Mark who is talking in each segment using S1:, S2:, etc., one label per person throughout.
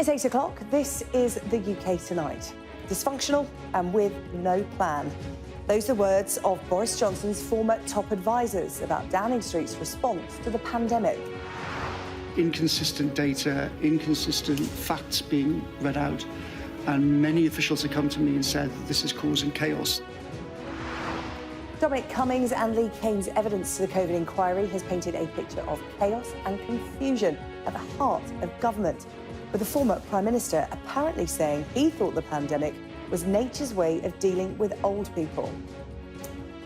S1: It's 8 o'clock. This is the UK Tonight. Dysfunctional and with no plan. Those are the words of Boris Johnson's former top advisers about Downing Street's response to the pandemic.
S2: Inconsistent data, inconsistent facts being read out, and many officials have come to me and said that this is causing chaos.
S1: Dominic Cummings and Lee Cain's evidence to the COVID inquiry has painted a picture of chaos and confusion at the heart of government, with the former Prime Minister apparently saying he thought the pandemic was nature's way of dealing with old people.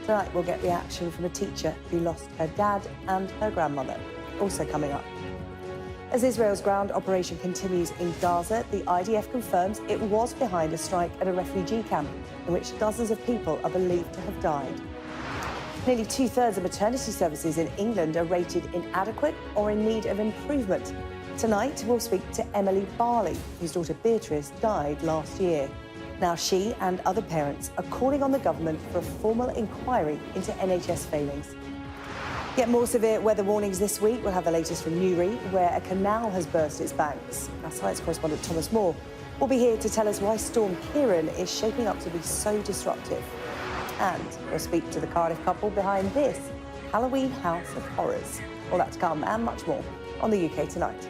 S1: Tonight we'll get reaction from a teacher who lost her dad and her grandmother, also coming up. As Israel's ground operation continues in Gaza, the IDF confirms it was behind a strike at a refugee camp in which dozens of people are believed to have died. Nearly two-thirds of maternity services in England are rated inadequate or in need of improvement. Tonight, we'll speak to Emily Barley, whose daughter Beatrice died last year. Now she and other parents are calling on the government for a formal inquiry into NHS failings. Yet more severe weather warnings this week. We'll have the latest from Newry, where a canal has burst its banks. Our science correspondent Thomas Moore will be here to tell us why Storm Ciaran is shaping up to be so disruptive. And we'll speak to the Cardiff couple behind this Halloween house of horrors. All that to come and much more on the UK Tonight.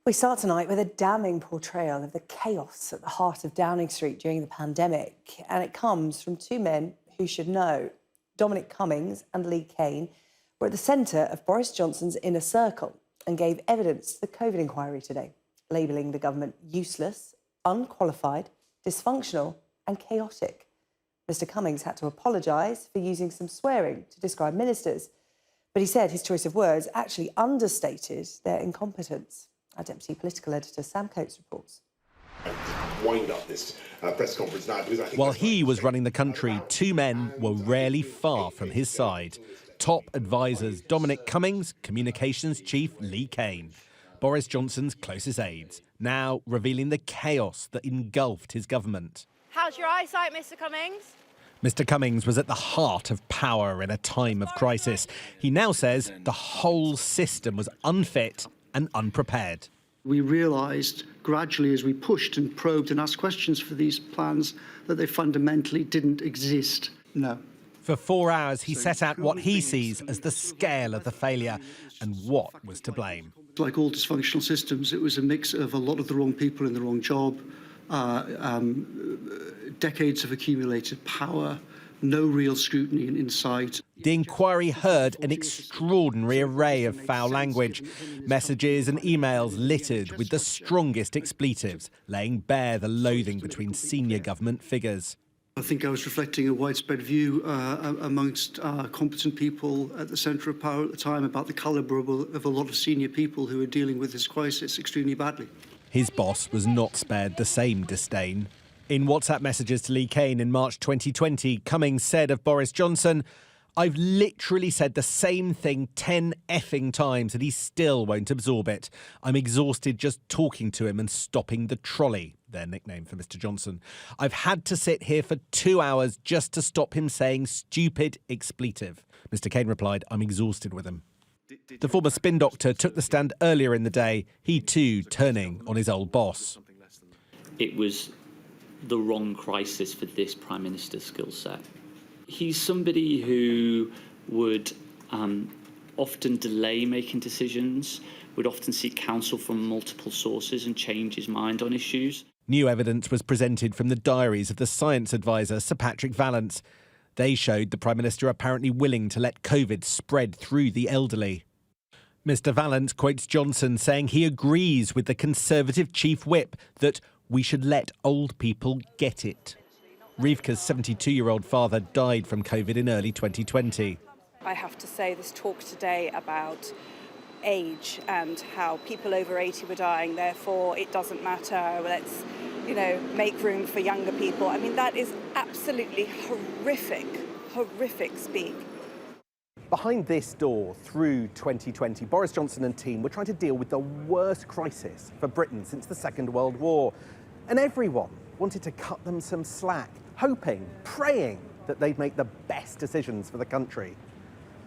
S1: We start tonight with a damning portrayal of the chaos at the heart of Downing Street during the pandemic, and it comes from two men who should know. Dominic Cummings and Lee Cain were at the centre of Boris Johnson's inner circle and gave evidence to the COVID inquiry today, labelling the government useless, unqualified, dysfunctional and chaotic. Mr Cummings had to apologise for using some swearing to describe ministers, but he said his choice of words actually understated their incompetence. Our Deputy Political Editor Sam Coates reports.
S3: Wind up this press conference now because I think
S4: while he was running the country, two men were rarely far from his side. Top advisers Dominic Cummings, Communications Chief Lee Cain, Boris Johnson's closest aides, now revealing the chaos that engulfed his government.
S5: How's your eyesight, Mr Cummings?
S4: Mr Cummings was at the heart of power in a time of crisis. He now says the whole system was unfit and unprepared.
S2: We realised gradually as we pushed and probed and asked questions for these plans that they fundamentally didn't exist. No.
S4: For 4 hours, he set out what he sees as the scale of the failure and what was to blame.
S2: Like all dysfunctional systems, it was a mix of a lot of the wrong people in the wrong job, decades of accumulated power, no real scrutiny in sight.
S4: The inquiry heard an extraordinary array of foul language, messages and emails littered with the strongest expletives, laying bare the loathing between senior government figures.
S2: I think I was reflecting a widespread view amongst competent people at the centre of power at the time about the calibre of a lot of senior people who are dealing with this crisis extremely badly.
S4: His boss was not spared the same disdain. In WhatsApp messages to Lee Cain in March 2020, Cummings said of Boris Johnson, "I've literally said the same thing 10 effing times and he still won't absorb it. I'm exhausted just talking to him and stopping the trolley," their nickname for Mr Johnson. "I've had to sit here for 2 hours just to stop him saying stupid expletive." Mr Cain replied, "I'm exhausted with him." The former spin doctor took the stand earlier in the day, he too turning on his old boss.
S6: It was the wrong crisis for this Prime Minister's skill set. He's somebody who would often delay making decisions, would often seek counsel from multiple sources and change his mind on issues.
S4: New evidence was presented from the diaries of the science advisor Sir Patrick Vallance. They showed the Prime Minister apparently willing to let COVID spread through the elderly. Mr Vallance quotes Johnson saying he agrees with the Conservative Chief Whip that we should let old people get it. Rivka's 72-year-old father died from COVID in early 2020.
S7: I have to say this talk today about age and how people over 80 were dying, therefore it doesn't matter, let's, make room for younger people. I mean, that is absolutely horrific speak.
S8: Behind this door, through 2020, Boris Johnson and team were trying to deal with the worst crisis for Britain since the Second World War. And everyone wanted to cut them some slack, hoping, praying that they'd make the best decisions for the country.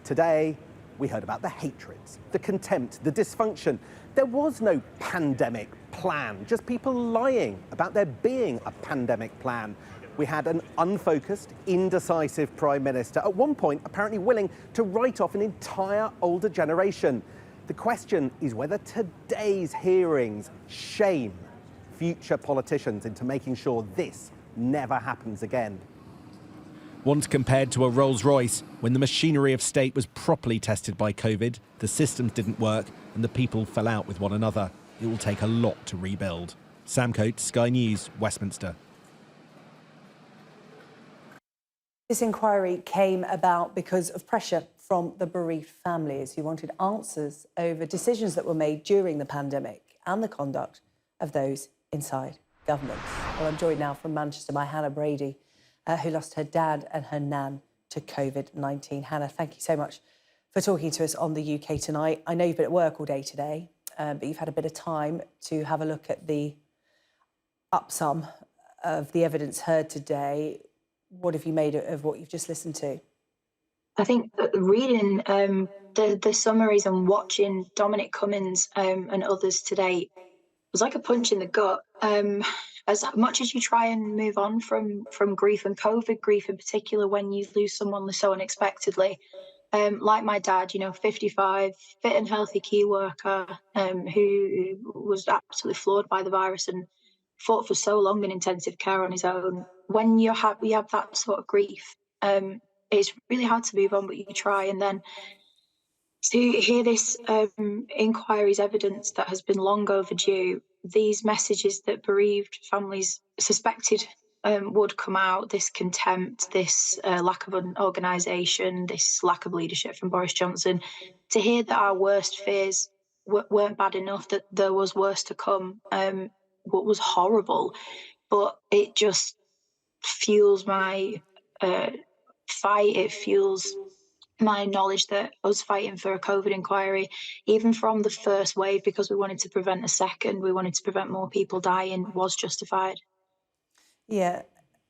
S8: Today, we heard about the hatreds, the contempt, the dysfunction. There was no pandemic plan, just people lying about there being a pandemic plan. We had an unfocused, indecisive Prime Minister, at one point apparently willing to write off an entire older generation. The question is whether today's hearings shame future politicians into making sure this never happens again.
S4: Once compared to a Rolls-Royce, when the machinery of state was properly tested by COVID, the systems didn't work and the people fell out with one another. It will take a lot to rebuild. Sam Coates, Sky News, Westminster.
S1: This inquiry came about because of pressure from the bereaved families who wanted answers over decisions that were made during the pandemic and the conduct of those inside government. Well, I'm joined now from Manchester by Hannah Brady, who lost her dad and her nan to COVID-19. Hannah, thank you so much for talking to us on the UK Tonight. I know you've been at work all day today, but you've had a bit of time to have a look at the upsum of the evidence heard today. What have you made of what you've just listened to?
S9: I think reading the summaries and watching Dominic Cummings and others today was like a punch in the gut. As much as you try and move on from grief and COVID grief in particular, when you lose someone so unexpectedly, like my dad, 55, fit and healthy key worker, who was absolutely floored by the virus and fought for so long in intensive care on his own. When you have that sort of grief, it's really hard to move on, but you try. And then to hear this inquiry's evidence that has been long overdue, these messages that bereaved families suspected would come out, this contempt, this lack of an organisation, this lack of leadership from Boris Johnson, to hear that our worst fears weren't bad enough, that there was worse to come, what was horrible. But it just fuels my fight. It fuels my knowledge that us fighting for a COVID inquiry, even from the first wave, because we wanted to prevent a second, we wanted to prevent more people dying, was justified.
S1: Yeah,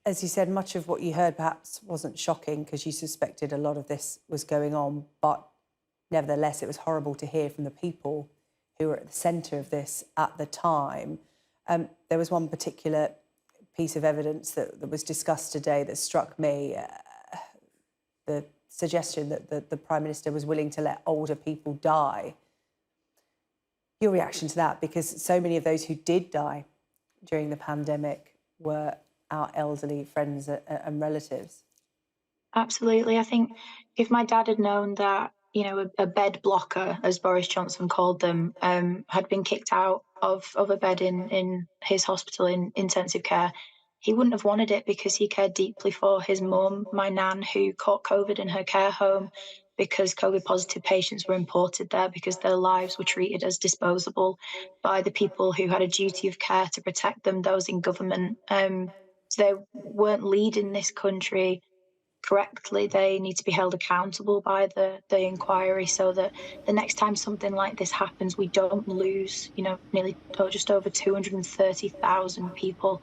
S1: as you said, much of what you heard perhaps wasn't shocking because you suspected a lot of this was going on, but nevertheless, it was horrible to hear from the people who were at the centre of this at the time. There was one particular piece of evidence that was discussed today that struck me, the suggestion that the Prime Minister was willing to let older people die. Your reaction to that, because so many of those who did die during the pandemic were our elderly friends and relatives.
S9: Absolutely. I think if my dad had known that, a bed blocker, as Boris Johnson called them, had been kicked out of a bed in his hospital in intensive care, he wouldn't have wanted it, because he cared deeply for his mum, my nan, who caught COVID in her care home because COVID-positive patients were imported there because their lives were treated as disposable by the people who had a duty of care to protect them, those in government. So they weren't leading this country correctly. They need to be held accountable by the inquiry, so that the next time something like this happens, we don't lose, nearly just over 230,000 people,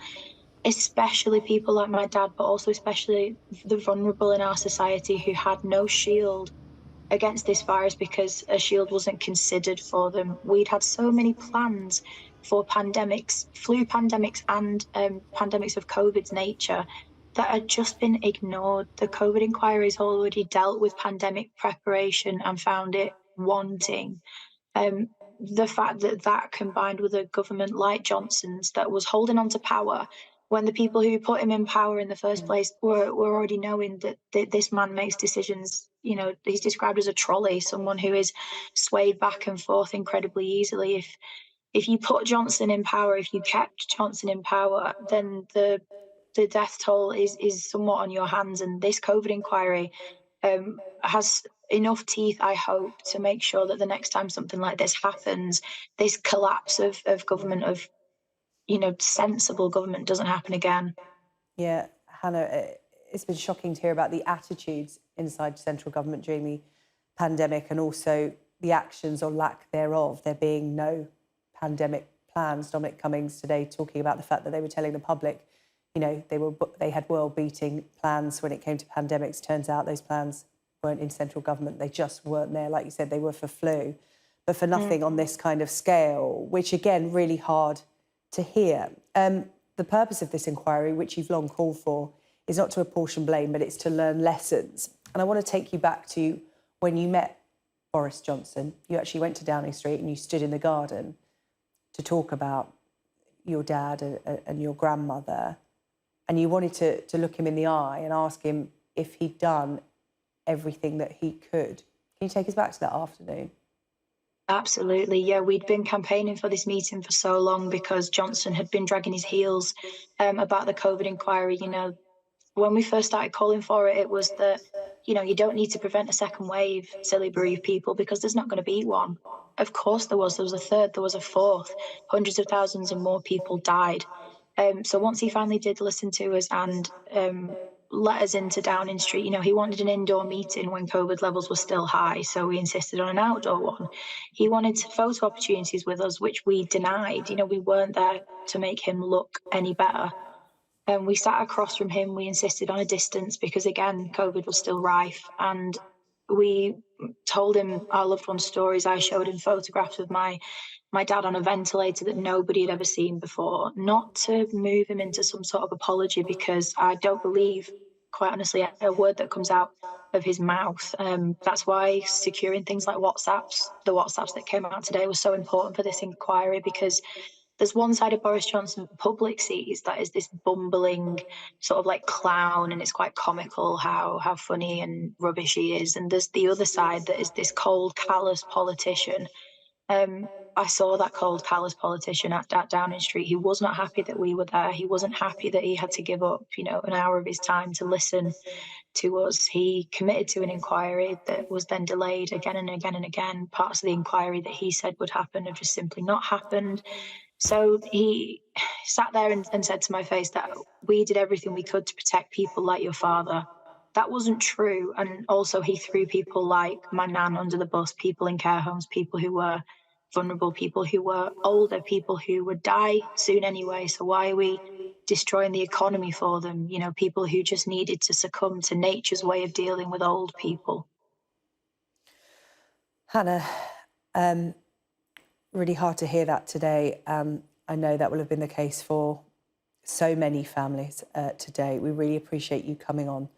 S9: especially people like my dad, but also especially the vulnerable in our society who had no shield against this virus because a shield wasn't considered for them. We'd had so many plans for pandemics, flu pandemics and pandemics of COVID's nature, that had just been ignored. The COVID inquiry has already dealt with pandemic preparation and found it wanting. The fact that combined with a government like Johnson's that was holding on to power when the people who put him in power in the first place were already knowing that this man makes decisions. He's described as a trolley, someone who is swayed back and forth incredibly easily. If you put Johnson in power, if you kept Johnson in power, then the death toll is somewhat on your hands. And this COVID inquiry has enough teeth, I hope, to make sure that the next time something like this happens, this collapse of government, of sensible government, doesn't happen again.
S1: Yeah, Hannah, it's been shocking to hear about the attitudes inside central government during the pandemic, and also the actions or lack thereof. There being no pandemic plans. Dominic Cummings today talking about the fact that they were telling the public you know, they had world-beating plans when it came to pandemics. Turns out those plans weren't in central government. They just weren't there. Like you said, they were for flu, but for nothing on this kind of scale, which, again, really hard to hear. The purpose of this inquiry, which you've long called for, is not to apportion blame, but it's to learn lessons. And I want to take you back to when you met Boris Johnson. You actually went to Downing Street and you stood in the garden to talk about your dad and your grandmother. And you wanted to look him in the eye and ask him if he'd done everything that he could. Can you take us back to that afternoon?
S9: Absolutely, yeah. We'd been campaigning for this meeting for so long because Johnson had been dragging his heels about the COVID inquiry. You know, when we first started calling for it, it was that, you know, you don't need to prevent a second wave, silly bereaved people, because there's not going to be one. Of course there was. There was a third, there was a fourth. Hundreds of thousands and more people died. So once he finally did listen to us and let us into Downing Street, you know, he wanted an indoor meeting when COVID levels were still high, so we insisted on an outdoor one. He wanted photo opportunities with us, which we denied. You know, we weren't there to make him look any better. And we sat across from him. We insisted on a distance because, again, COVID was still rife. And we told him our loved ones' stories. I showed him photographs of my dad on a ventilator that nobody had ever seen before, not to move him into some sort of apology, because I don't believe, quite honestly, a word that comes out of his mouth. That's why securing things like WhatsApps, the WhatsApps that came out today, was so important for this inquiry, because there's one side of Boris Johnson the public sees that is this bumbling sort of like clown, and it's quite comical how funny and rubbish he is. And there's the other side that is this cold, callous politician. I saw that cold, callous politician at Downing Street. He was not happy that we were there. He wasn't happy that he had to give up, you know, an hour of his time to listen to us. He committed to an inquiry that was then delayed again and again and again. Parts of the inquiry that he said would happen have just simply not happened. So he sat there and said to my face that we did everything we could to protect people like your father. That wasn't true. And also he threw people like my nan under the bus, people in care homes, people who were vulnerable, people who were older, people who would die soon anyway. So why are we destroying the economy for them? You know, people who just needed to succumb to nature's way of dealing with old people.
S1: Hannah, really hard to hear that today. I know that will have been the case for so many families today. We really appreciate you coming on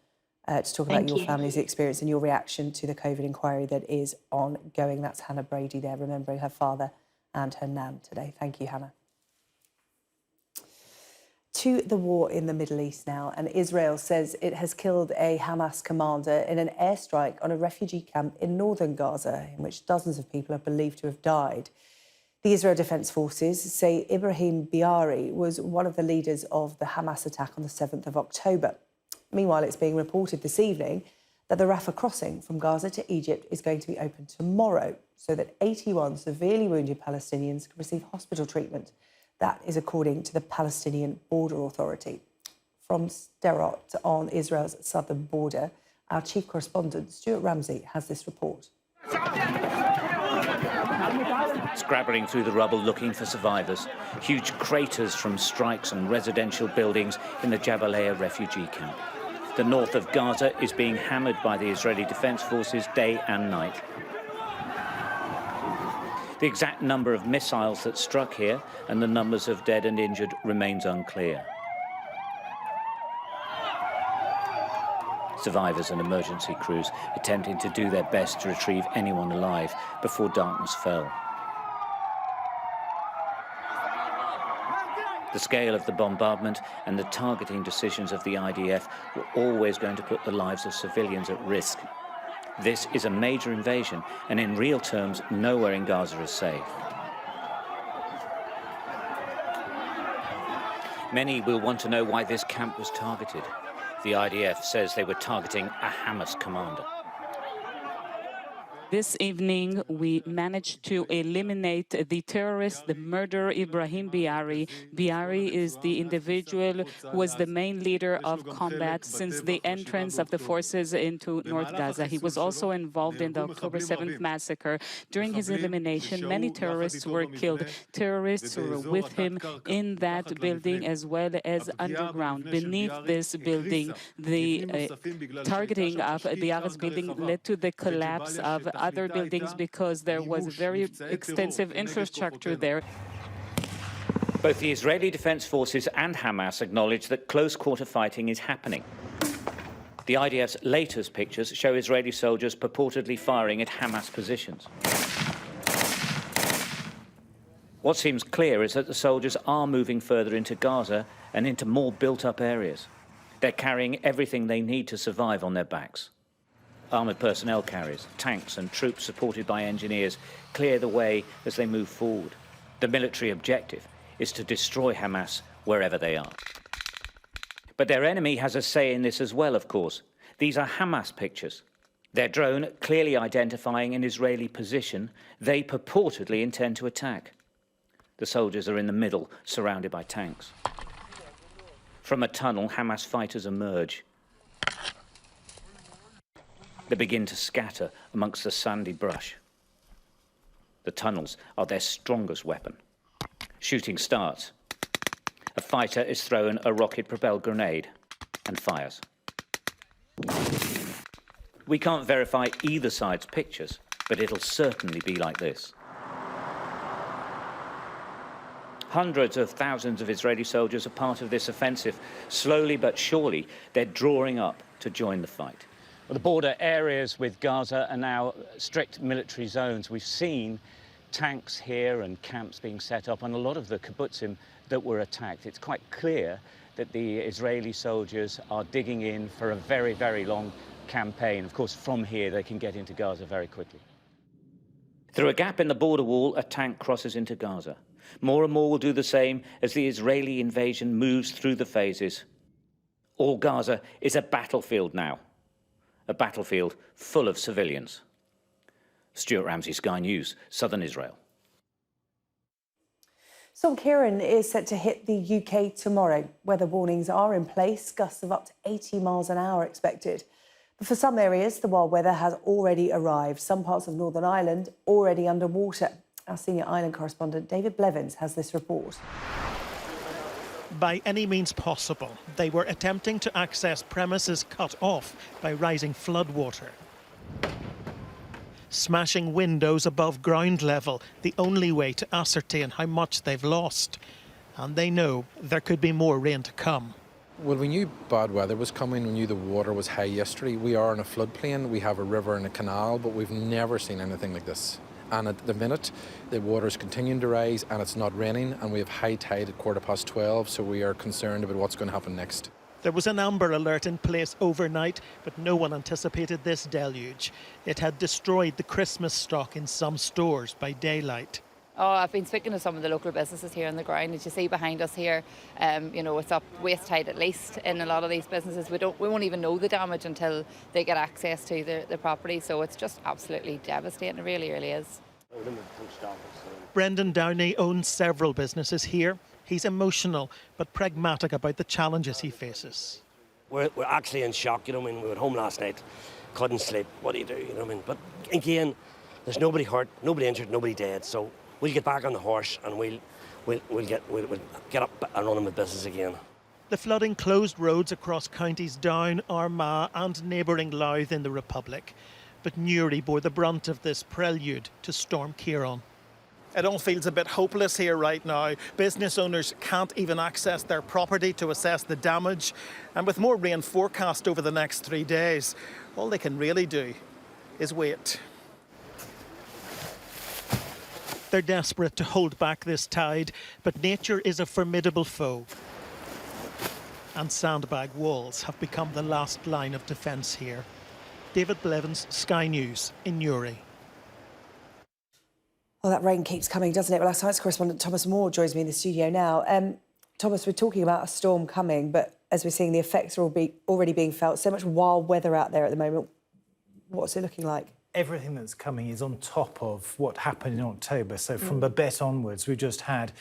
S1: to talk about your family's experience and your reaction to the COVID inquiry that is ongoing. That's Hannah Brady there, remembering her father and her nan today. Thank you, Hannah. To the war in the Middle East now, and Israel says it has killed a Hamas commander in an airstrike on a refugee camp in northern Gaza, in which dozens of people are believed to have died. The Israel Defense Forces say Ibrahim Biari was one of the leaders of the Hamas attack on the 7th of October. Meanwhile, it's being reported this evening that the Rafah crossing from Gaza to Egypt is going to be open tomorrow so that 81 severely wounded Palestinians can receive hospital treatment. That is according to the Palestinian Border Authority. From Sderot on Israel's southern border, our chief correspondent, Stuart Ramsey, has this report.
S10: Scrabbling through the rubble looking for survivors. Huge craters from strikes on residential buildings in the Jabalia refugee camp. The north of Gaza is being hammered by the Israeli Defense Forces day and night. The exact number of missiles that struck here and the numbers of dead and injured remains unclear. Survivors and emergency crews attempting to do their best to retrieve anyone alive before darkness fell. The scale of the bombardment and the targeting decisions of the IDF were always going to put the lives of civilians at risk. This is a major invasion, and in real terms, nowhere in Gaza is safe. Many will want to know why this camp was targeted. The IDF says they were targeting a Hamas commander.
S11: This evening, we managed to eliminate the terrorist, the murderer Ibrahim Biari. Biari is the individual who was the main leader of combat since the entrance of the forces into North Gaza. He was also involved in the October 7th massacre. During his elimination, many terrorists were killed. Terrorists who were with him in that building as well as underground. Beneath this building, the targeting of Biari's building led to the collapse of other buildings because there was very extensive infrastructure there.
S10: Both the Israeli Defense Forces and Hamas acknowledge that close-quarter fighting is happening. The IDF's latest pictures show Israeli soldiers purportedly firing at Hamas positions. What seems clear is that the soldiers are moving further into Gaza and into more built-up areas. They're carrying everything they need to survive on their backs. Armoured personnel carriers, tanks and troops supported by engineers clear the way as they move forward. The military objective is to destroy Hamas wherever they are. But their enemy has a say in this as well, of course. These are Hamas pictures. Their drone clearly identifying an Israeli position they purportedly intend to attack. The soldiers are in the middle, surrounded by tanks. From a tunnel, Hamas fighters emerge. They begin to scatter amongst the sandy brush. The tunnels are their strongest weapon. Shooting starts. A fighter is thrown a rocket-propelled grenade and fires. We can't verify either side's pictures, but it'll certainly be like this. Hundreds of thousands of Israeli soldiers are part of this offensive. Slowly but surely, they're drawing up to join the fight.
S12: Well, the border areas with Gaza are now strict military zones. We've seen tanks here and camps being set up on a lot of the kibbutzim that were attacked. It's quite clear that the Israeli soldiers are digging in for a very, very long campaign. Of course, from here, they can get into Gaza very quickly.
S10: Through a gap in the border wall, a tank crosses into Gaza. More and more will do the same as the Israeli invasion moves through the phases. All Gaza is a battlefield now. A battlefield full of civilians. Stuart Ramsey, Sky News, Southern Israel.
S1: Storm Ciaran is set to hit the UK tomorrow. Weather warnings are in place, gusts of up to 80 miles an hour expected. But for some areas, the wild weather has already arrived. Some parts of Northern Ireland already underwater. Our senior island correspondent David Blevins has this report.
S13: By any means possible, they were attempting to access premises cut off by rising floodwater. Smashing windows above ground level, the only way to ascertain how much they've lost. And they know there could be more rain to come.
S14: Well, we knew bad weather was coming. We knew the water was high yesterday. We are in a floodplain. We have a river and a canal, but we've never seen anything like this. And at the minute, the water is continuing to rise and it's not raining, and we have high tide at 12:15, so we are concerned about what's going to happen next.
S13: There was an amber alert in place overnight, but no one anticipated this deluge. It had destroyed the Christmas stock in some stores by daylight.
S15: Oh, I've been speaking to some of the local businesses here on the ground. As you see behind us here, you know, it's up waist height at least in a lot of these businesses. We won't even know the damage until they get access to the property. So it's just absolutely devastating. It really, really is.
S13: Brendan Downey owns several businesses here. He's emotional but pragmatic about the challenges he faces.
S16: We're actually in shock, you know what I mean? We were home last night, couldn't sleep. What do, you know what I mean? But again, there's nobody hurt, nobody injured, nobody dead. So we'll get back on the horse and we'll get up and running with business again.
S13: The flooding closed roads across counties Down, Armagh and neighbouring Louth in the Republic. But Newry bore the brunt of this prelude to Storm Ciaran. It all feels a bit hopeless here right now. Business owners can't even access their property to assess the damage. And with more rain forecast over the next 3 days, all they can really do is wait. They're desperate to hold back this tide, but nature is a formidable foe. And sandbag walls have become the last line of defence here. David Blevins, Sky News in Newry.
S1: Well, that rain keeps coming, doesn't it? Well, our science correspondent Thomas Moore joins me in the studio now. Thomas, we're talking about a storm coming, but as we're seeing, the effects are already being felt. So much wild weather out there at the moment. What's it looking like?
S17: everything that's coming is on top of what happened in October. So from Babette onwards, we've just had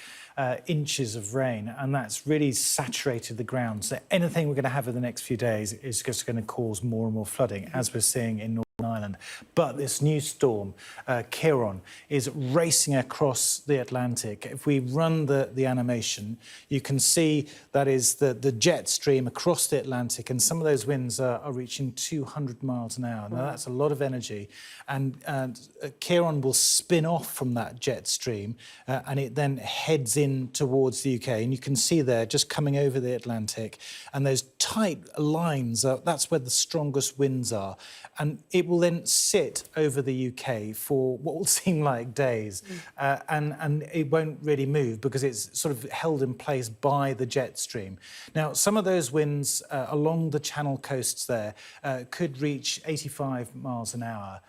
S17: inches of rain, and that's really saturated the ground. So anything we're going to have in the next few days is just going to cause more and more flooding, as we're seeing in Northern Ireland. But this new storm, Ciarán, is racing across the Atlantic. If we run the animation, you can see that is the jet stream across the Atlantic, and some of those winds are reaching 200 miles an hour. Now, that's a lot of energy, and Ciarán will spin off from that jet stream, and it then heads in towards the UK. And you can see there, just coming over the Atlantic, and those tight lines, that's where the strongest winds are. And it will then sit over the UK for what will seem like days, and it won't really move because it's sort of held in place by the jet stream. Now, some of those winds along the Channel coasts there could reach 85 miles an hour,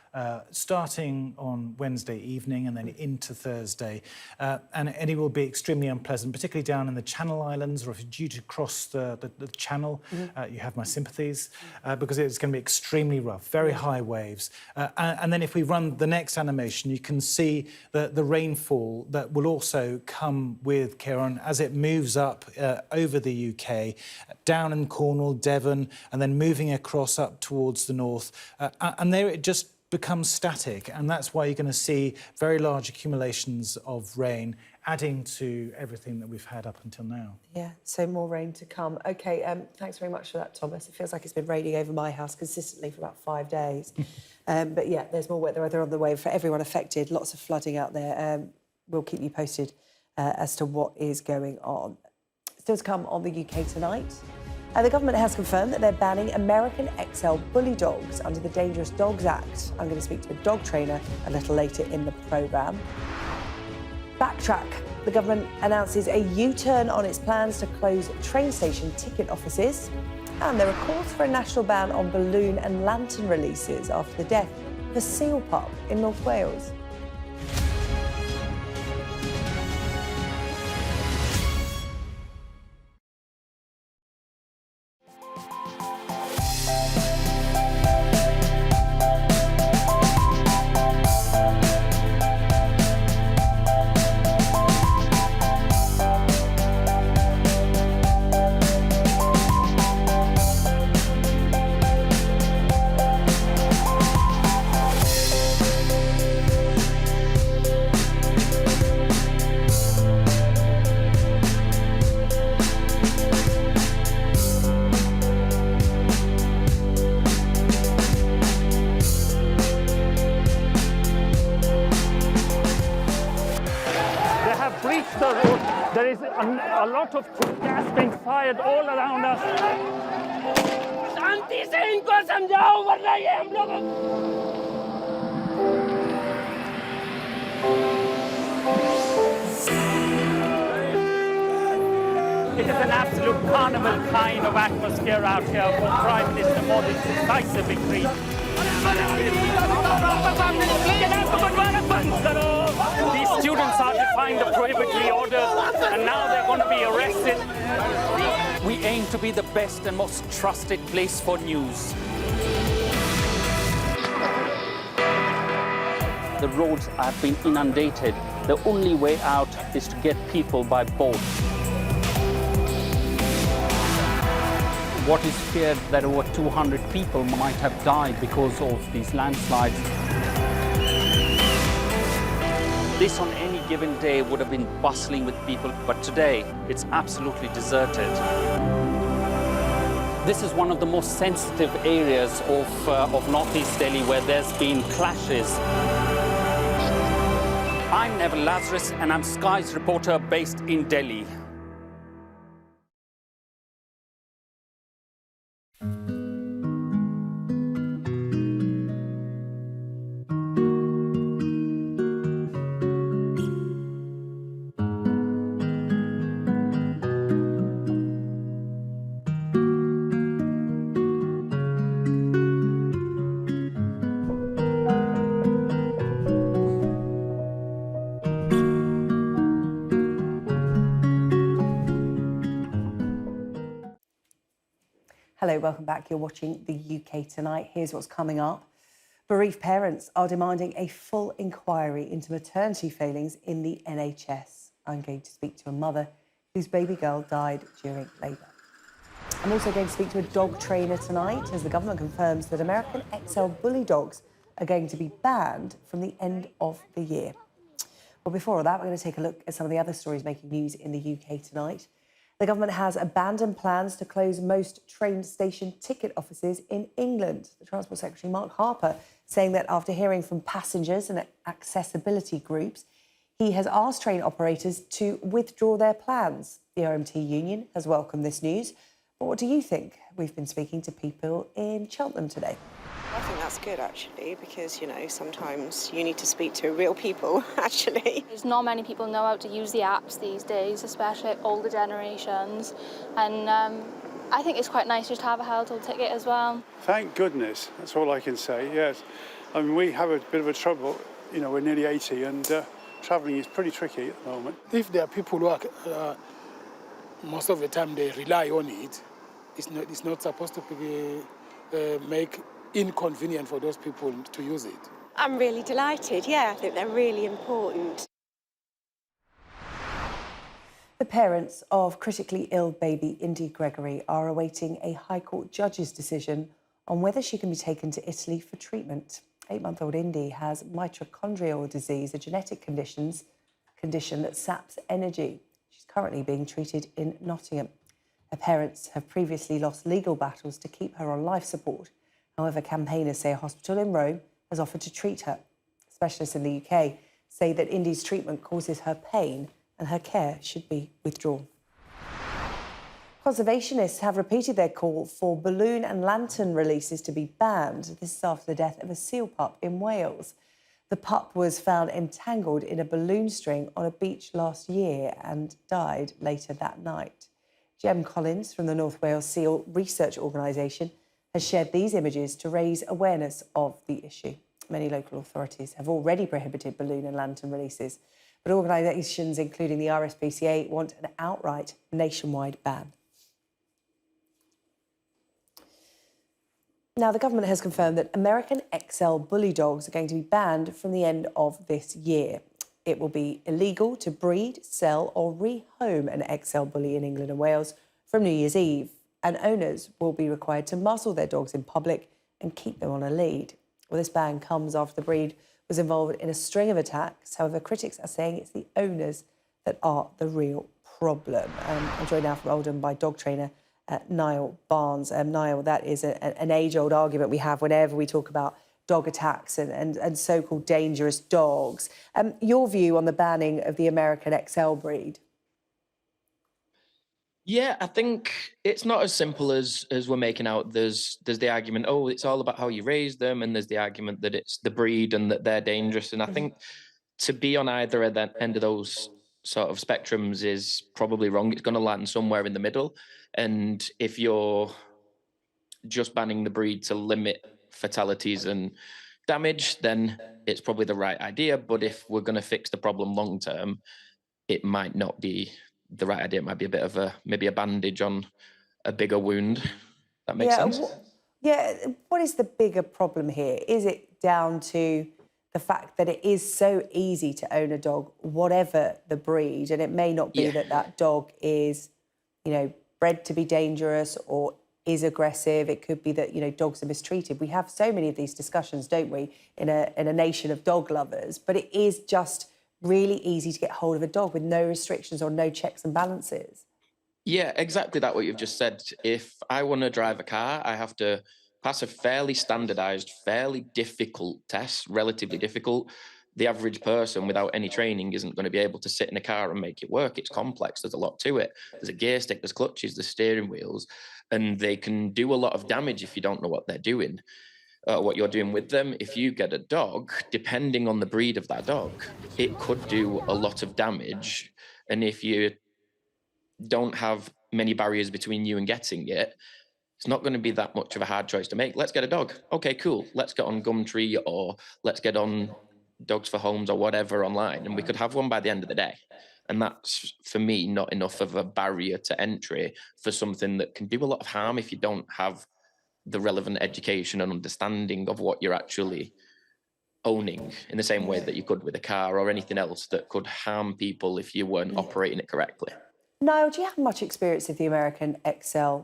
S17: starting on Wednesday evening and then into Thursday. And it will be extremely unpleasant, particularly down in the Channel Islands, or if you're due to cross the Channel, you have my sympathies, because it's going to be extremely rough, very high waves. And then if we run the next animation, you can see the rainfall that will also come with Ciarán as it moves up over the UK, down in Cornwall, Devon, and then moving across up towards the north. And there it just becomes static, and that's why you're going to see very large accumulations of rain adding to everything that we've had up until now.
S1: Yeah, so more rain to come. OK, thanks very much for that, Thomas. It feels like it's been raining over my house consistently for about 5 days. But yeah, there's more weather on the way for everyone affected. Lots of flooding out there. We'll keep you posted as to what is going on. Still to come on the UK tonight. The government has confirmed that they're banning American XL bully dogs under the Dangerous Dogs Act. I'm going to speak to a dog trainer a little later in the programme. Backtrack. The government announces a U-turn on its plans to close train station ticket offices. And there are calls for a national ban on balloon and lantern releases after the death of a seal pup in North Wales.
S18: There is a lot of gas being fired all around us.
S12: It is an absolute carnival kind of atmosphere out here for Prime Minister Modi's decisive victory. These students are defying the prohibitory orders, and now they're going to be arrested. We aim to be the best and most trusted place for news. The roads have been inundated. The only way out is to get people by boat. What is feared that over 200 people might have died because of these landslides. This on any given day would have been bustling with people, but today it's absolutely deserted. This is one of the most sensitive areas of northeast Delhi where there's been clashes. I'm Neville Lazarus and I'm Sky's reporter based in Delhi.
S1: Hello, welcome back. You're watching the UK Tonight. Here's what's coming up. Bereaved parents are demanding a full inquiry into maternity failings in the NHS. I'm going to speak to a mother whose baby girl died during labour. I'm also going to speak to a dog trainer tonight as the government confirms that American XL bully dogs are going to be banned from the end of the year. Well, before all that, we're going to take a look at some of the other stories making news in the UK tonight. The government has abandoned plans to close most train station ticket offices in England. The Transport Secretary, Mark Harper, saying that after hearing from passengers and accessibility groups, he has asked train operators to withdraw their plans. The RMT union has welcomed this news. But what do you think? We've been speaking to people in Cheltenham today.
S19: I think that's good, actually, because, you know, sometimes you need to speak to real people, actually.
S20: There's not many people know how to use the apps these days, especially older generations. And I think it's quite nice just to have a household ticket as well.
S21: Thank goodness, that's all I can say, yes. I mean, we have a bit of a trouble, you know, we're nearly 80 and travelling is pretty tricky at the moment.
S22: If there are people who are, most of the time they rely on it, it's not supposed to be, make inconvenient for those people to use it.
S19: I'm really delighted, yeah, I think they're really important.
S1: The parents of critically ill baby Indy Gregory are awaiting a High Court judge's decision on whether she can be taken to Italy for treatment. 8-month-old Indy has mitochondrial disease, a genetic condition that saps energy. She's currently being treated in Nottingham. Her parents have previously lost legal battles to keep her on life support. However, campaigners say a hospital in Rome has offered to treat her. Specialists in the UK say that Indy's treatment causes her pain and her care should be withdrawn. Conservationists have repeated their call for balloon and lantern releases to be banned. This is after the death of a seal pup in Wales. The pup was found entangled in a balloon string on a beach last year and died later that night. Jem Collins from the North Wales Seal Research Organisation has shared these images to raise awareness of the issue. Many local authorities have already prohibited balloon and lantern releases, but organisations including the RSPCA want an outright nationwide ban. Now, the government has confirmed that American XL bully dogs are going to be banned from the end of this year. It will be illegal to breed, sell or rehome an XL bully in England and Wales from New Year's Eve, and owners will be required to muzzle their dogs in public and keep them on a lead. Well, this ban comes after the breed was involved in a string of attacks. However, critics are saying it's the owners that are the real problem. I'm joined now from Oldham by dog trainer Niall Barnes. Niall, that is an age-old argument we have whenever we talk about dog attacks and so-called dangerous dogs. Your view on the banning of the American XL breed?
S23: Yeah, I think it's not as simple as we're making out. There's the argument, oh, it's all about how you raise them, and there's the argument that it's the breed and that they're dangerous. And I think to be on either end of those sort of spectrums is probably wrong. It's going to land somewhere in the middle. And if you're just banning the breed to limit fatalities and damage, then it's probably the right idea. But if we're going to fix the problem long term, it might not be the right idea. It might be a bit of maybe a bandage on a bigger wound. That makes sense?
S1: What is the bigger problem here? Is it down to the fact that it is so easy to own a dog, whatever the breed, and it may not be that dog is, bred to be dangerous or is aggressive. It could be that, dogs are mistreated. We have so many of these discussions, don't we, in a nation of dog lovers, but it is just really easy to get hold of a dog with no restrictions or no checks and balances.
S23: Yeah, exactly that, what you've just said. If I want to drive a car, I have to pass a fairly standardised, fairly difficult test, relatively difficult. The average person without any training isn't going to be able to sit in a car and make it work. It's complex. There's a lot to it. There's a gear stick, there's clutches, there's steering wheels, and they can do a lot of damage if you don't know what they're doing. What you're doing with them. If you get a dog, depending on the breed of that dog, it could do a lot of damage. And if you don't have many barriers between you and getting it, it's not going to be that much of a hard choice to make. Let's get a dog. Okay, cool. Let's get on Gumtree or let's get on Dogs for Homes or whatever online, and we could have one by the end of the day. And that's, for me, not enough of a barrier to entry for something that can do a lot of harm if you don't have the relevant education and understanding of what you're actually owning, in the same way that you could with a car or anything else that could harm people if you weren't operating it correctly.
S1: Niall, do you have much experience of the American XL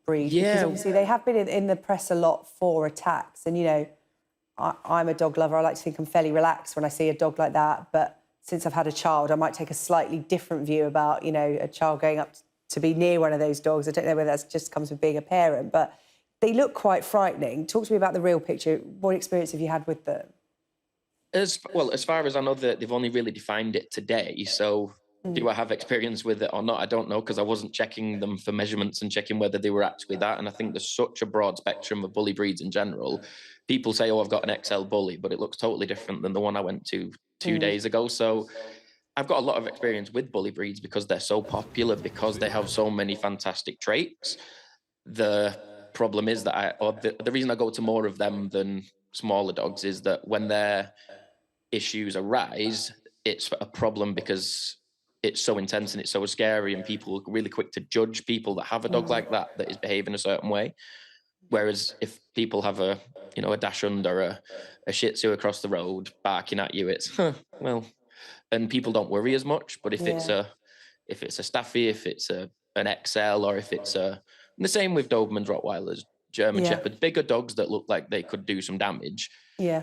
S1: breed?
S23: Yeah.
S1: Because obviously they have been in the press a lot for attacks. And, you know, I'm a dog lover. I like to think I'm fairly relaxed when I see a dog like that. But since I've had a child, I might take a slightly different view about, you know, a child going up to be near one of those dogs. I don't know whether that just comes with being a parent, but they look quite frightening. Talk to me about the real picture. What experience have you had with them?
S23: As far as I know, that they've only really defined it today. So do I have experience with it or not? I don't know, because I wasn't checking them for measurements and checking whether they were actually that. And I think there's such a broad spectrum of bully breeds in general. People say, oh, I've got an XL bully, but it looks totally different than the one I went to 2 days ago. So I've got a lot of experience with bully breeds because they're so popular, because they have so many fantastic traits. The problem is that the reason I go to more of them than smaller dogs is that when their issues arise, it's a problem because it's so intense and it's so scary, and people are really quick to judge people that have a dog like that is behaving a certain way. Whereas if people have a dachshund or a Shih Tzu across the road barking at you, it's well, and people don't worry as much. But if it's a Staffy, if it's an XL, or if it's the same with Dobermans, Rottweilers, German Shepherds, bigger dogs that look like they could do some damage.
S1: Yeah.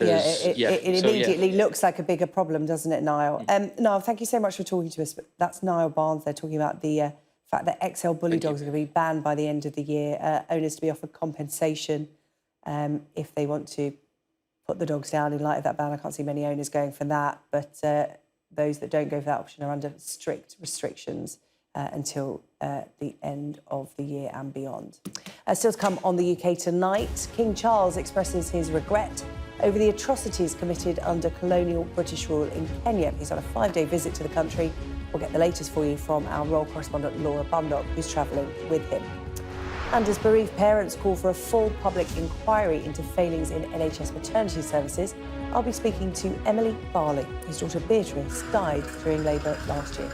S1: It immediately looks like a bigger problem, doesn't it, Niall? Niall, thank you so much for talking to us. That's Niall Barnes. They're talking about the fact that XL bully dogs are going to be banned by the end of the year. Owners to be offered compensation if they want to put the dogs down in light of that ban. I can't see many owners going for that, but those that don't go for that option are under strict restrictions until the end of the year and beyond. Still to come on the UK tonight, King Charles expresses his regret over the atrocities committed under colonial British rule in Kenya. He's on a 5-day visit to the country. We'll get the latest for you from our royal correspondent Laura Bundock, who's travelling with him. And as bereaved parents call for a full public inquiry into failings in NHS maternity services, I'll be speaking to Emily Barley, whose daughter Beatrice died during labour last year.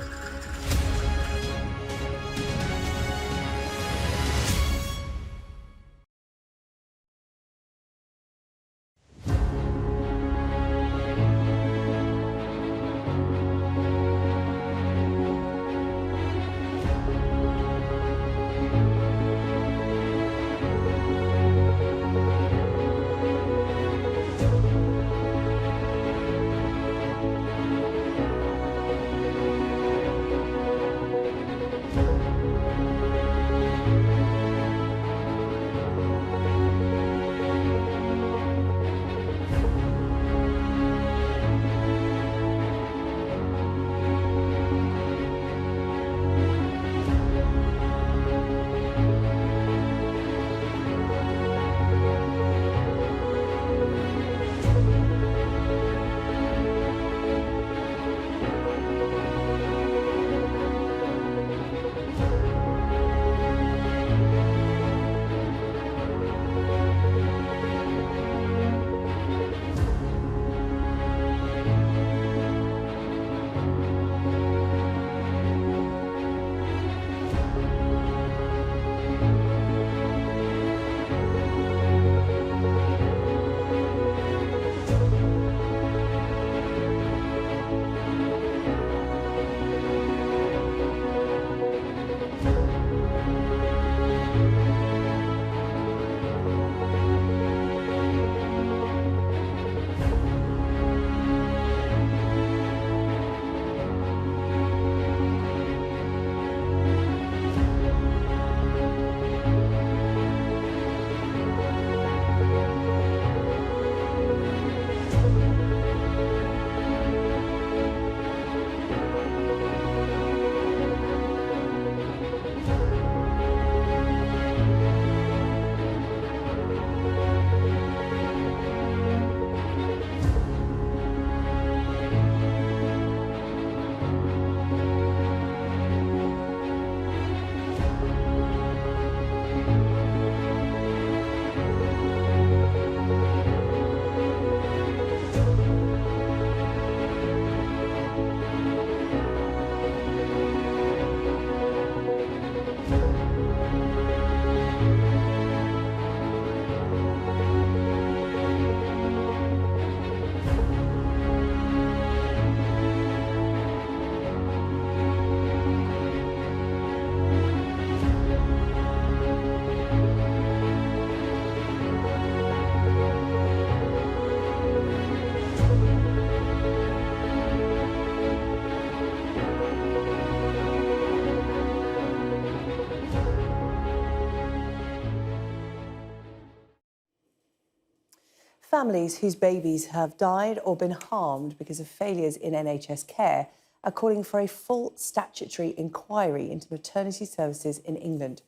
S1: families whose babies have died or been harmed because of failures in NHS care are calling for a full statutory inquiry into maternity services in England.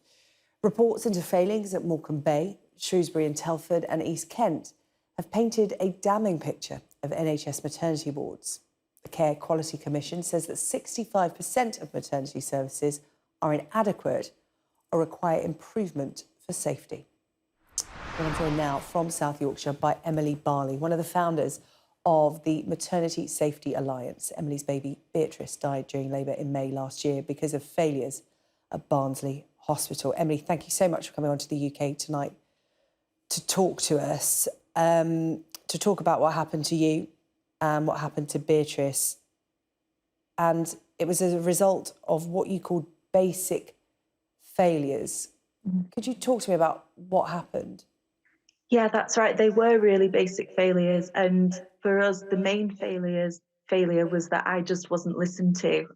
S1: Reports into failings at Morecambe Bay, Shrewsbury and Telford and East Kent have painted a damning picture of NHS maternity wards. The Care Quality Commission says that 65% of maternity services are inadequate or require improvement for safety. I'm joined now from South Yorkshire by Emily Barley, one of the founders of the Maternity Safety Alliance. Emily's baby, Beatrice, died during labour in May last year because of failures at Barnsley Hospital. Emily, thank you so much for coming on to the UK tonight to talk to us, to talk about what happened to you and what happened to Beatrice. And it was as a result of what you called basic failures. Could you talk to me about what happened?
S2: Yeah, that's right. They were really basic failures. And for us, the main failure was that I just wasn't listened to.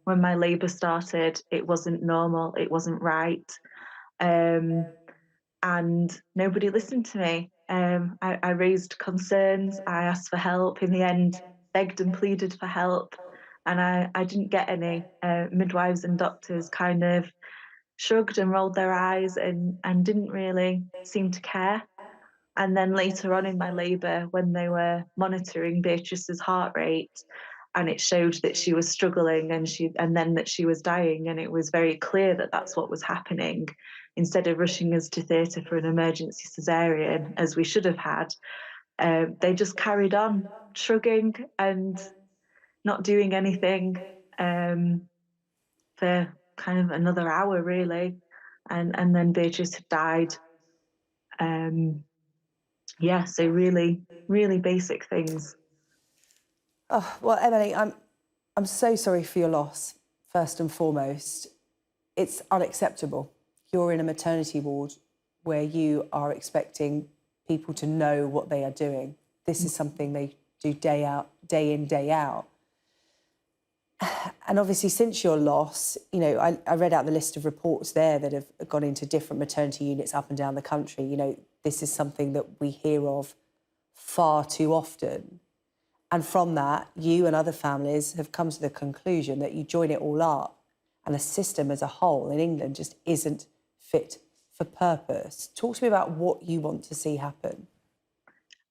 S2: When my labour started, it wasn't normal, it wasn't right. And nobody listened to me. I raised concerns, I asked for help, in the end, begged and pleaded for help. And I didn't get any. Midwives and doctors kind of shrugged and rolled their eyes and didn't really seem to care. And then later on in my labour, when they were monitoring Beatrice's heart rate, and it showed that she was struggling and then that she was dying, and it was very clear that that's what was happening. Instead of rushing us to theatre for an emergency caesarean, as we should have had, they just carried on shrugging and not doing anything for kind of another hour, really. And then Beatrice had died. Yeah, so really, really basic things.
S1: Oh, well, Emily, I'm so sorry for your loss, first and foremost. It's unacceptable. You're in a maternity ward where you are expecting people to know what they are doing. This is something they do day in, day out. And obviously, since your loss, you know, I read out the list of reports there that have gone into different maternity units up and down the country. You know, this is something that we hear of far too often. And from that, you and other families have come to the conclusion that you join it all up and the system as a whole in England just isn't fit for purpose. Talk to me about what you want to see happen.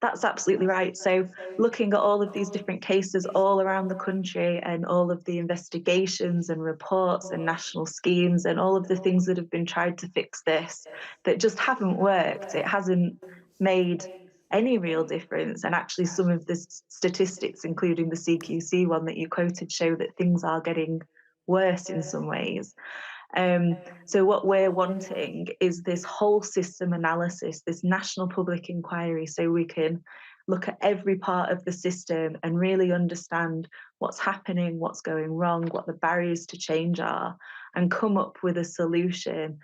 S2: That's absolutely right. So looking at all of these different cases all around the country and all of the investigations and reports and national schemes and all of the things that have been tried to fix this that just haven't worked. It hasn't made any real difference. And actually some of the statistics, including the CQC one that you quoted, show that things are getting worse in some ways. So what we're wanting is this whole system analysis, this national public inquiry, so we can look at every part of the system and really understand what's happening, what's going wrong, what the barriers to change are, and come up with a solution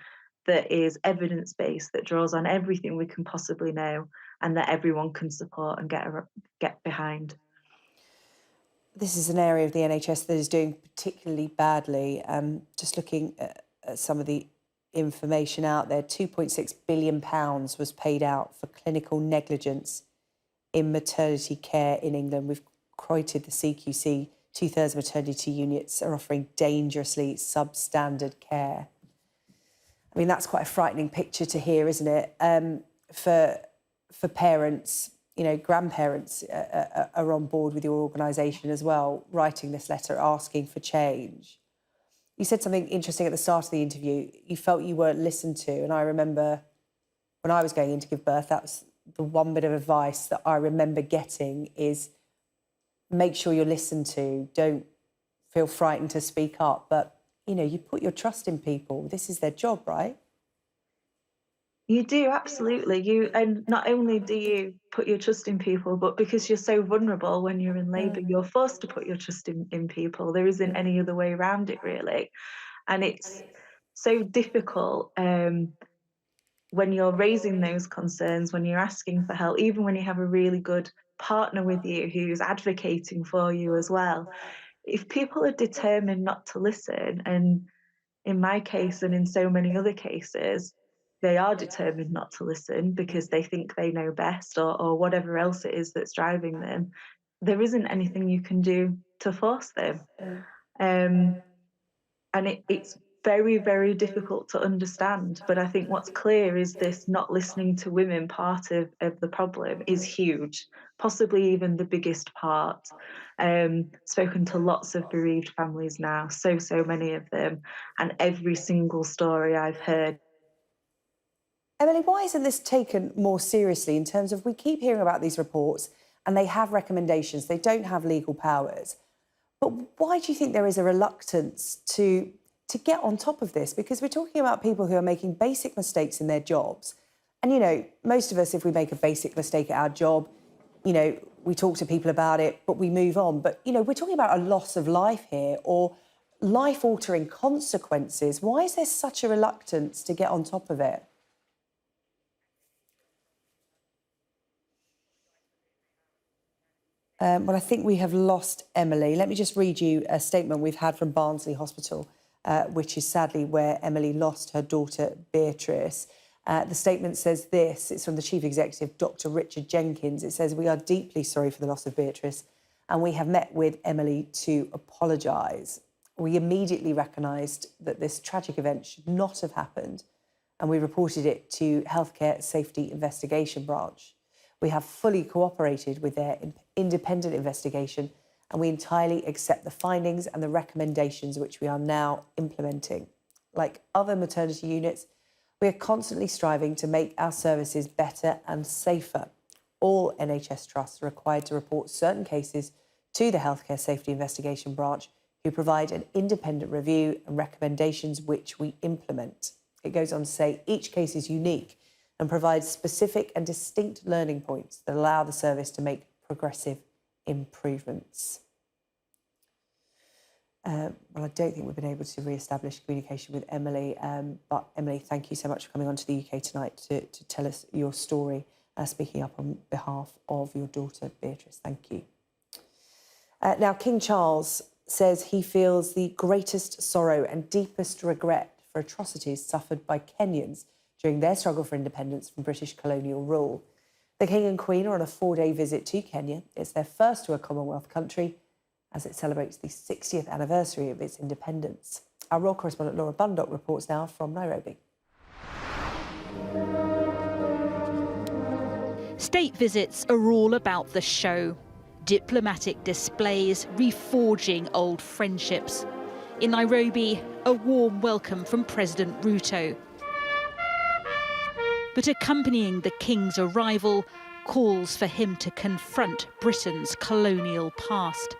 S2: that is evidence-based, that draws on everything we can possibly know and that everyone can support and get behind.
S1: This is an area of the NHS that is doing particularly badly. Just looking at some of the information out there, £2.6 billion was paid out for clinical negligence in maternity care in England. We've quoted the CQC, 2/3 of maternity units are offering dangerously substandard care. I mean, that's quite a frightening picture to hear, isn't it? For parents, you know, grandparents are on board with your organisation as well, writing this letter asking for change. You said something interesting at the start of the interview. You felt you weren't listened to. And I remember when I was going in to give birth, that was the one bit of advice that I remember getting is make sure you're listened to. Don't feel frightened to speak up. But, you know, you put your trust in people. This is their job, right?
S2: You do, absolutely. And not only do you put your trust in people, but because you're so vulnerable when you're in labour, you're forced to put your trust in people. There isn't any other way around it, really. And it's so difficult when you're raising those concerns, when you're asking for help, even when you have a really good partner with you who's advocating for you as well. If people are determined not to listen, and in my case and in so many other cases, they are determined not to listen because they think they know best, or whatever else it is that's driving them, there isn't anything you can do to force them. And it's very, very difficult to understand. But I think what's clear is this not listening to women part of the problem is huge, possibly even the biggest part. Spoken to lots of bereaved families now, so many of them, and every single story I've heard.
S1: Emily, why isn't this taken more seriously in terms of, we keep hearing about these reports and they have recommendations, they don't have legal powers. But why do you think there is a reluctance to get on top of this? Because we're talking about people who are making basic mistakes in their jobs. And, you know, most of us, if we make a basic mistake at our job, you know, we talk to people about it, but we move on. But, you know, we're talking about a loss of life here or life-altering consequences. Why is there such a reluctance to get on top of it? Well, I think we have lost Emily. Let me just read you a statement we've had from Barnsley Hospital, which is sadly where Emily lost her daughter, Beatrice. The statement says this, it's from the Chief Executive, Dr. Richard Jenkins. It says, "We are deeply sorry for the loss of Beatrice and we have met with Emily to apologise. We immediately recognised that this tragic event should not have happened and we reported it to Healthcare Safety Investigation Branch. We have fully cooperated with their independent investigation and we entirely accept the findings and the recommendations which we are now implementing. Like other maternity units, we are constantly striving to make our services better and safer. All NHS trusts are required to report certain cases to the Healthcare Safety Investigation Branch, who provide an independent review and recommendations which we implement." It goes on to say each case is unique and provides specific and distinct learning points that allow the service to make progressive improvements. Well, I don't think we've been able to re-establish communication with Emily, but Emily, thank you so much for coming onto the UK tonight to tell us your story, speaking up on behalf of your daughter, Beatrice. Thank you. Now, King Charles says he feels the greatest sorrow and deepest regret for atrocities suffered by Kenyans during their struggle for independence from British colonial rule. The King and Queen are on a 4-day visit to Kenya. It's their first to a Commonwealth country as it celebrates the 60th anniversary of its independence. Our royal correspondent Laura Bundock reports now from Nairobi.
S3: State visits are all about the show. Diplomatic displays, reforging old friendships. In Nairobi, a warm welcome from President Ruto. But accompanying the King's arrival, calls for him to confront Britain's colonial past.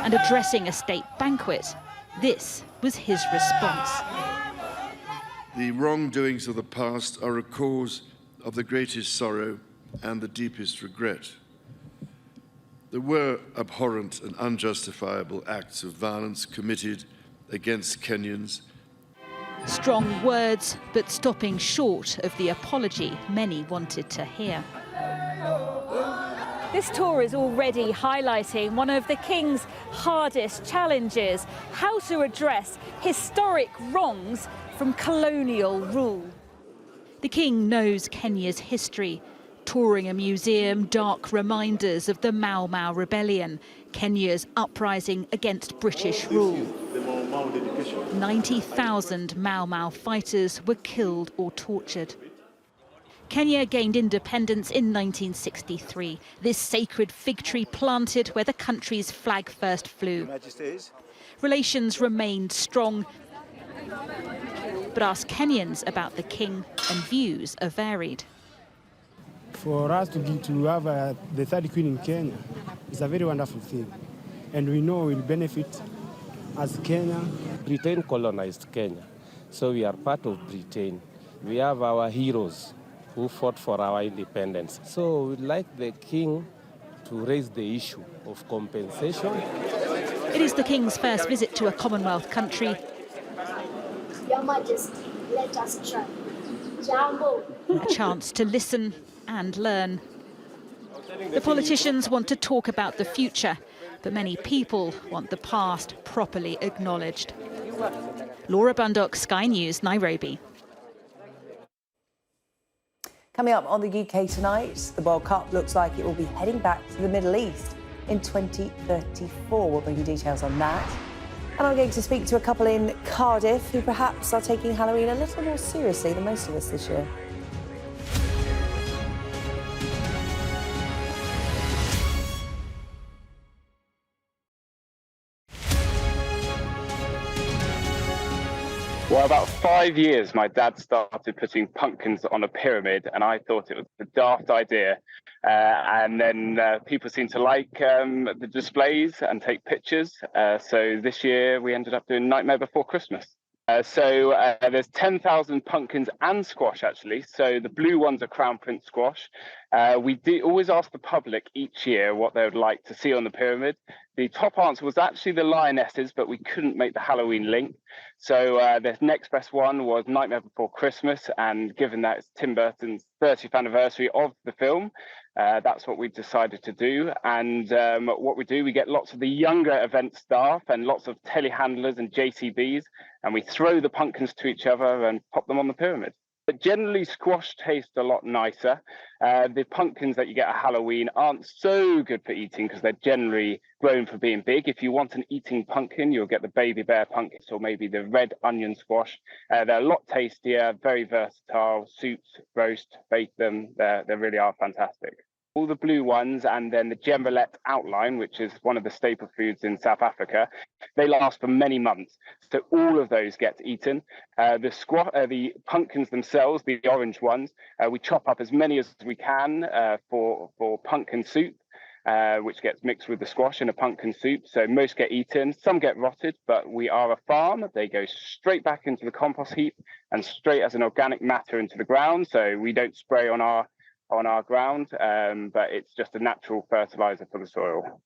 S3: And addressing a state banquet, this was his response.
S5: The wrongdoings of the past are a cause of the greatest sorrow and the deepest regret. There were abhorrent and unjustifiable acts of violence committed against Kenyans.
S3: Strong words, but stopping short of the apology many wanted to hear.
S6: This tour is already highlighting one of the King's hardest challenges, how to address historic wrongs from colonial rule.
S3: The King knows Kenya's history. Touring a museum, dark reminders of the Mau Mau rebellion, Kenya's uprising against British rule. 90,000 Mau Mau fighters were killed or tortured. Kenya gained independence in 1963, this sacred fig tree planted where the country's flag first flew. Relations remained strong, but ask Kenyans about the King and views are varied.
S24: For us to have the third queen in Kenya is a very wonderful thing. And we know we'll benefit as Kenya.
S25: Britain colonized Kenya, so we are part of Britain. We have our heroes who fought for our independence. So we'd like the King to raise the issue of compensation.
S3: It is the King's first visit to a Commonwealth country.
S26: Your Majesty, let us try. Jambo.
S3: A chance to listen and learn. The politicians want to talk about the future, but many people want the past properly acknowledged. Laura Bundock, Sky News, Nairobi.
S1: Coming up on the UK tonight, the World Cup looks like it will be heading back to the Middle East in 2034. We'll bring you details on that. And I'm going to speak to a couple in Cardiff who perhaps are taking Halloween a little more seriously than most of us this year.
S4: Well, about 5 years, my dad started putting pumpkins on a pyramid, and I thought it was a daft idea. And then people seemed to like the displays and take pictures. So this year, we ended up doing Nightmare Before Christmas. So there's 10,000 pumpkins and squash, actually. So the blue ones are Crown Prince squash. We do always ask the public each year what they would like to see on the pyramid. The top answer was actually the lionesses, but we couldn't make the Halloween link. So the next best one was Nightmare Before Christmas. And given that it's Tim Burton's 30th anniversary of the film, that's what we decided to do. And what we do, we get lots of the younger event staff and lots of telehandlers and JCBs, and we throw the pumpkins to each other and pop them on the pyramid. But generally, squash tastes a lot nicer. The pumpkins that you get at Halloween aren't so good for eating because they're generally grown for being big. If you want an eating pumpkin, you'll get the baby bear pumpkins or maybe the red onion squash. They're a lot tastier, very versatile. Soups, roast, bake them. They really are fantastic. All the blue ones and then the gemmelette outline, which is one of the staple foods in South Africa, they last for many months. So all of those get eaten. The pumpkins themselves, the orange ones, we chop up as many as we can for pumpkin soup, which gets mixed with the squash in a pumpkin soup. So most get eaten, some get rotted, but we are a farm. They go straight back into the compost heap and straight as an organic matter into the ground. So we don't spray on our ground, but it's just a natural fertilizer for the soil.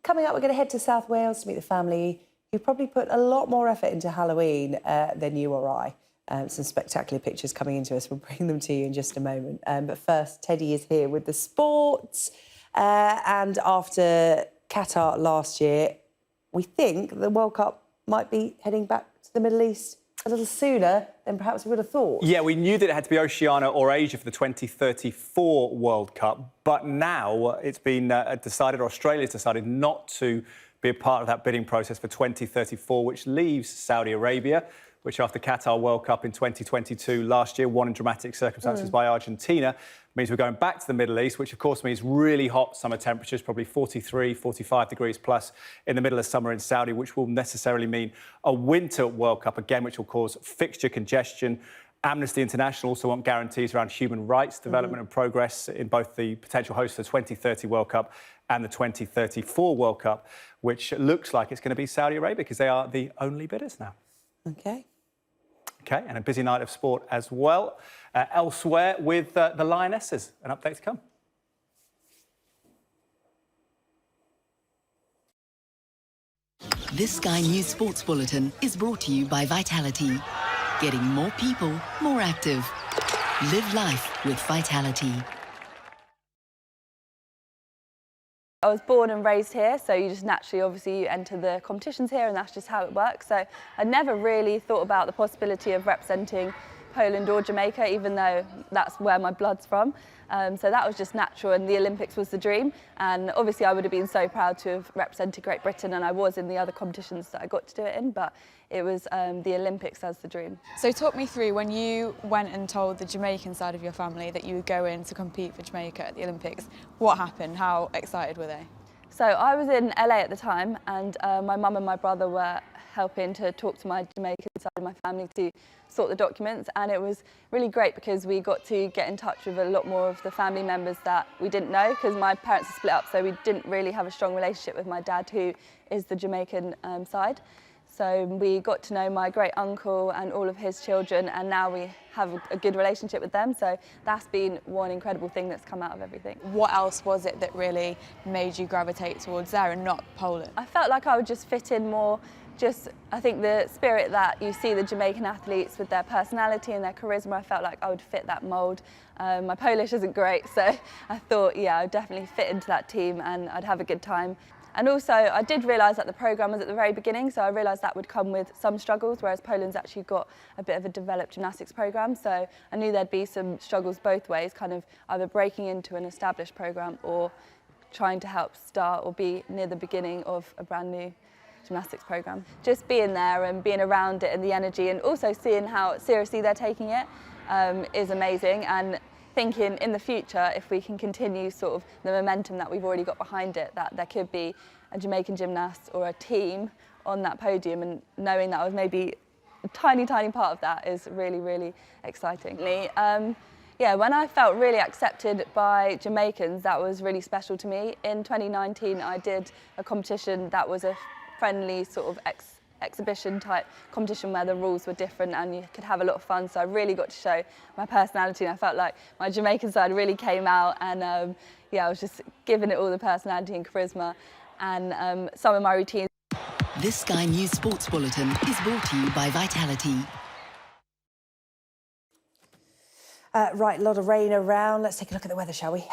S1: Coming up, we're going to head to South Wales to meet the family who probably put a lot more effort into Halloween than you or I. Some spectacular pictures coming into us. We'll bring them to you in just a moment. But first, Teddy is here with the sports. And after Qatar last year, we think the World Cup might be heading back to the Middle East a little sooner than perhaps we would have thought.
S7: Yeah, we knew that it had to be Oceania or Asia for the 2034 World Cup, but now it's been decided, or Australia's decided, not to be a part of that bidding process for 2034, which leaves Saudi Arabia, which after Qatar World Cup in 2022 last year, won in dramatic circumstances by Argentina, means we're going back to the Middle East, which of course means really hot summer temperatures, probably 43, 45 degrees plus in the middle of summer in Saudi, which will necessarily mean a winter World Cup again, which will cause fixture congestion. Amnesty International also want guarantees around human rights, development and progress in both the potential host of the 2030 World Cup and the 2034 World Cup, which looks like it's going to be Saudi Arabia because they are the only bidders now.
S1: OK.
S7: OK, and a busy night of sport as well. Elsewhere with the Lionesses. An update to come.
S8: This Sky News Sports Bulletin is brought to you by Vitality. Getting more people more active. Live life with Vitality.
S9: I was born and raised here, so you just naturally, obviously, you enter the competitions here, and that's just how it works. So I never really thought about the possibility of representing Poland or Jamaica, even though that's where my blood's from. So that was just natural, and the Olympics was the dream. And obviously I would have been so proud to have represented Great Britain, and I was in the other competitions that I got to do it in, but it was the Olympics as the dream.
S10: So talk me through when you went and told the Jamaican side of your family that you would go in to compete for Jamaica at the Olympics. What happened? How excited were they?
S9: So I was in LA at the time, and my mum and my brother were helping to talk to my Jamaican side of my family to sort the documents, and it was really great because we got to get in touch with a lot more of the family members that we didn't know, because my parents are split up, so we didn't really have a strong relationship with my dad, who is the Jamaican side. So we got to know my great uncle and all of his children, and now we have a good relationship with them. So that's been one incredible thing that's come out of everything.
S10: What else was it that really made you gravitate towards there and not Poland?
S9: I felt like I would just fit in more. I think the spirit that you see the Jamaican athletes with their personality and their charisma, I felt like I would fit that mould. My Polish isn't great, so I thought, yeah, I would definitely fit into that team and I'd have a good time. And also, I did realise that the programme was at the very beginning, so I realised that would come with some struggles, whereas Poland's actually got a bit of a developed gymnastics programme, so I knew there'd be some struggles both ways, kind of either breaking into an established programme or trying to help start or be near the beginning of a brand new gymnastics programme. Just being there and being around it and the energy, and also seeing how seriously they're taking it is amazing, and thinking in the future, if we can continue sort of the momentum that we've already got behind it, that there could be a Jamaican gymnast or a team on that podium, and knowing that I was maybe a tiny, tiny part of that is really, really exciting. Yeah, when I felt really accepted by Jamaicans, that was really special to me. In 2019, I did a competition that was a friendly sort of exhibition type competition where the rules were different and you could have a lot of fun, so I really got to show my personality, and I felt like my Jamaican side really came out, and yeah, I was just giving it all the personality and charisma, and some of my routines.
S8: This Sky News Sports Bulletin is brought to you by Vitality.
S1: Right, a lot of rain around. Let's take a look at the weather, shall we?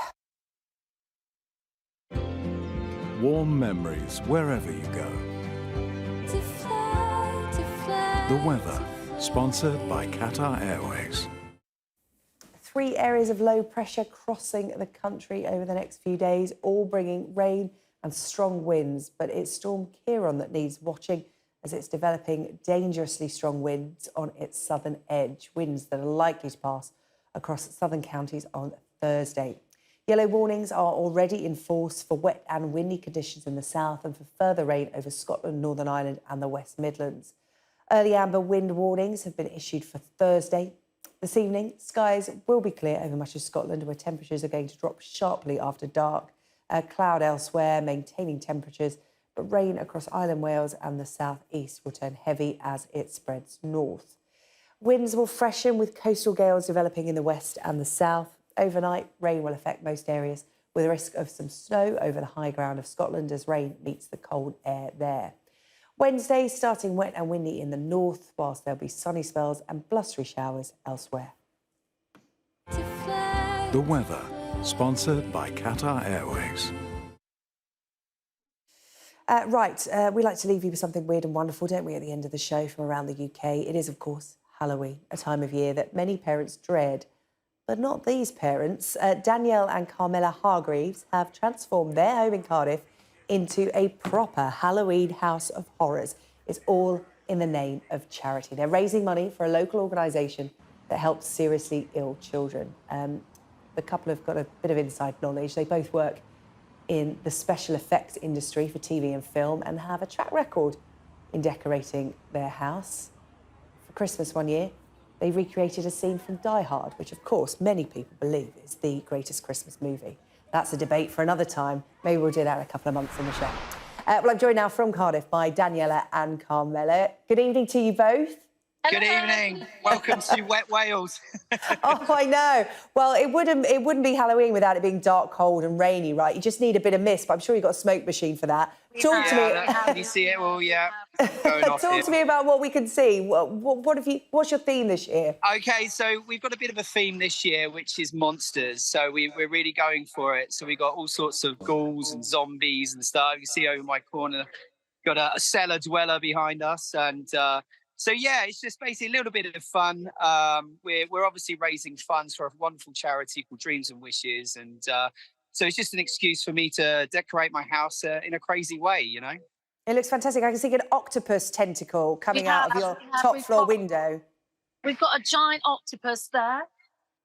S11: Warm memories wherever you go. The weather, sponsored by Qatar Airways.
S1: 3 areas of low pressure crossing the country over the next few days, all bringing rain and strong winds. But it's Storm Ciaran that needs watching, as it's developing dangerously strong winds on its southern edge. Winds that are likely to pass across southern counties on Thursday. Yellow warnings are already in force for wet and windy conditions in the south, and for further rain over Scotland, Northern Ireland and the West Midlands. Early amber wind warnings have been issued for Thursday. This evening, skies will be clear over much of Scotland, where temperatures are going to drop sharply after dark. Cloud elsewhere, maintaining temperatures, but rain across Island Wales and the south-east will turn heavy as it spreads north. Winds will freshen, with coastal gales developing in the west and the south. Overnight, rain will affect most areas, with a risk of some snow over the high ground of Scotland as rain meets the cold air there. Wednesday, starting wet and windy in the north, whilst there'll be sunny spells and blustery showers elsewhere.
S11: The weather, sponsored by Qatar Airways.
S1: We like to leave you with something weird and wonderful, don't we, at the end of the show from around the UK. It is, of course, Halloween, a time of year that many parents dread. But not these parents. Danielle and Carmela Hargreaves have transformed their home in Cardiff into a proper Halloween house of horrors. It's all in the name of charity. They're raising money for a local organisation that helps seriously ill children. The couple have got a bit of inside knowledge. They both work in the special effects industry for TV and film and have a track record in decorating their house. For Christmas one year, they recreated a scene from Die Hard, which, of course, many people believe is the greatest Christmas movie. That's a debate for another time. Maybe we'll do that in a couple of months in the show. Well, I'm joined now from Cardiff by Daniela and Carmela. Good evening to you both.
S13: Good evening. Welcome to Wet Wales.
S1: Oh, I know. Well, it wouldn't be Halloween without it being dark, cold and rainy, right? You just need a bit of mist, but I'm sure you've got a smoke machine for that. Talk to me.
S13: Can you see it? Well, yeah. Going off
S1: Talk to me about what we can see. What's your theme this year?
S13: Okay, so we've got a bit of a theme this year, which is monsters. So we're really going for it. So we've got all sorts of ghouls and zombies and stuff. You can see over my corner, got a cellar dweller behind us, and so yeah, it's just basically a little bit of fun. We're obviously raising funds for a wonderful charity called Dreams and Wishes, and so it's just an excuse for me to decorate my house in a crazy way, you know.
S1: It looks fantastic. I can see an octopus tentacle coming out of your top floor window.
S14: We've got a giant octopus there,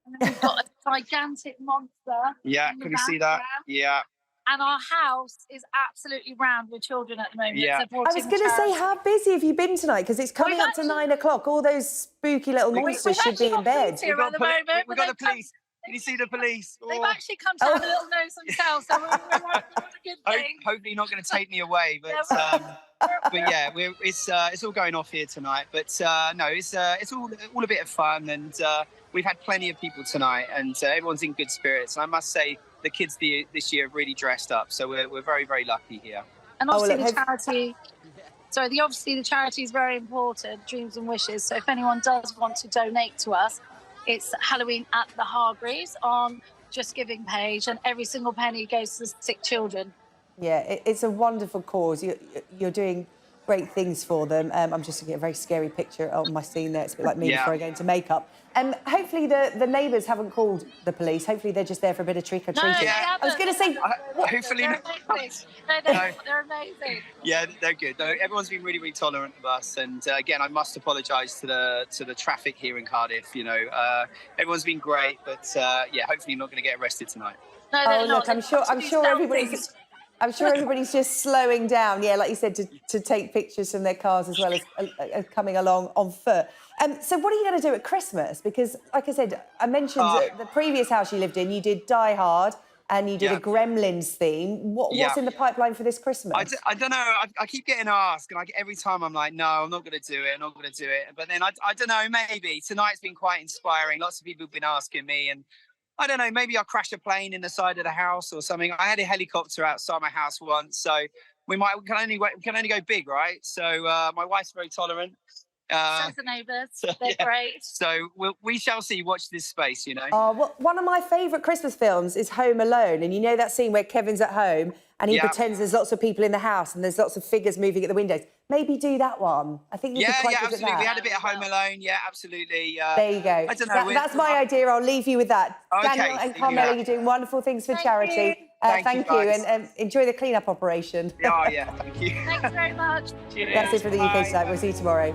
S14: and then we've got a gigantic monster.
S13: Yeah, can you see that? Yeah.
S14: And our house is absolutely rammed with children at the moment.
S13: Yeah.
S1: I was going to say, how busy have you been tonight? Because it's coming up to 9 o'clock. All those spooky little monsters should be in bed.
S14: We've got
S13: the police. Can you see the police?
S14: They've actually come to have a little nose themselves, so we're on a good thing.
S13: Hopefully not going to take me away, but yeah, it's all going off here tonight. But no, it's all a bit of fun, and we've had plenty of people tonight, and everyone's in good spirits. And I must say, the kids this year have really dressed up, so we're very, very lucky here.
S14: And obviously the charity is very important, Dreams and Wishes. So if anyone does want to donate to us, it's Halloween at the Hargreaves on Just Giving page, and every single penny goes to the sick children.
S1: Yeah, it's a wonderful cause. You're doing great things for them. I'm just looking at a very scary picture on my scene there. It's a bit like me before I go into makeup. Hopefully the neighbours haven't called the police. Hopefully they're just there for a bit of trick-or-treating.
S14: No,
S1: I was going to say...
S13: Hopefully
S14: they're amazing. No, they're amazing.
S13: Yeah, they're good. Everyone's been really, really tolerant of us. And again, I must apologise to the traffic here in Cardiff. You know, everyone's been great, but yeah, hopefully you're not going to get arrested tonight.
S14: No, they're not.
S1: Look, I'm sure everybody's... I'm sure everybody's just slowing down, yeah, like you said, to take pictures from their cars as well as coming along on foot. So what are you going to do at Christmas? Because, like I said, I mentioned the previous house you lived in, you did Die Hard and you did a Gremlins theme. What's in the pipeline for this Christmas?
S13: I don't know. I keep getting asked, and every time I'm like, no, I'm not going to do it, I'm not going to do it. But then I don't know, maybe. Tonight's been quite inspiring. Lots of people have been asking me, and I don't know, maybe I'll crash a plane in the side of the house or something. I had a helicopter outside my house once, so we can only go big, right? So my wife's very tolerant.
S14: So's the neighbours. They're great.
S13: So we shall see. Watch this space, you know.
S1: Oh, well, one of my favourite Christmas films is Home Alone, and you know that scene where Kevin's at home and he pretends there's lots of people in the house and there's lots of figures moving at the windows. Maybe do that one. I think you could quite good
S13: absolutely.
S1: at that.
S13: We had a bit of Home Alone. Yeah, absolutely.
S1: There you go.
S13: I don't know.
S1: That's my idea. I'll leave you with that.
S13: Okay,
S1: Daniel and Carmela, you're doing wonderful things for charity. Thank you, and enjoy the clean-up operation.
S13: Oh, yeah, thank you.
S14: Thanks very much.
S13: Cheers.
S1: That's it for the UK
S13: Bye.
S1: Tonight. We'll see you tomorrow.